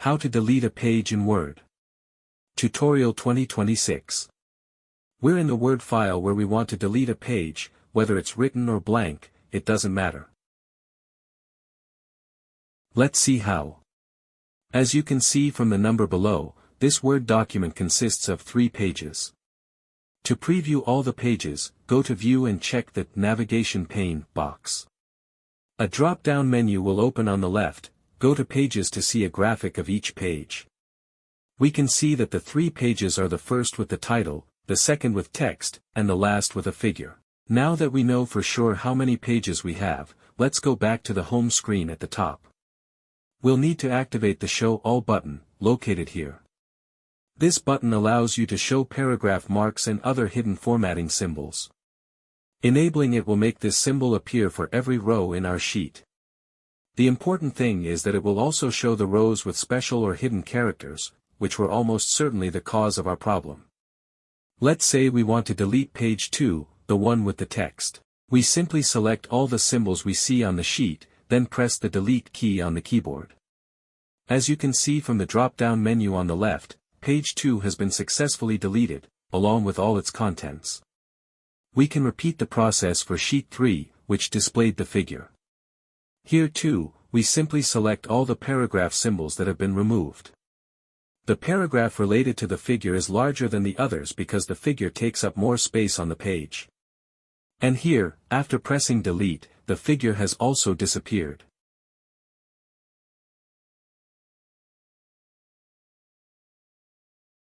How to delete a page in Word. Tutorial 2026. We're in the Word file where we want to delete a page, whether it's written or blank, it doesn't matter. Let's see how. As you can see from the number below, this Word document consists of 3 pages. To preview all the pages, go to View and check the Navigation pane box. A drop-down menu will open on the left. Go to Pages to see a graphic of each page. We can see that the 3 pages are the first with the title, the second with text, and the last with a figure. Now that we know for sure how many pages we have, let's go back to the home screen at the top. We'll need to activate the Show All button, located here. This button allows you to show paragraph marks and other hidden formatting symbols. Enabling it will make this symbol appear for every row in our sheet. The important thing is that it will also show the rows with special or hidden characters, which were almost certainly the cause of our problem. Let's say we want to delete page 2, the one with the text. We simply select all the symbols we see on the sheet, then press the Delete key on the keyboard. As you can see from the drop-down menu on the left, page 2 has been successfully deleted, along with all its contents. We can repeat the process for sheet 3, which displayed the figure. Here too, we simply select all the paragraph symbols that have been removed. The paragraph related to the figure is larger than the others because the figure takes up more space on the page. And here, after pressing delete, the figure has also disappeared.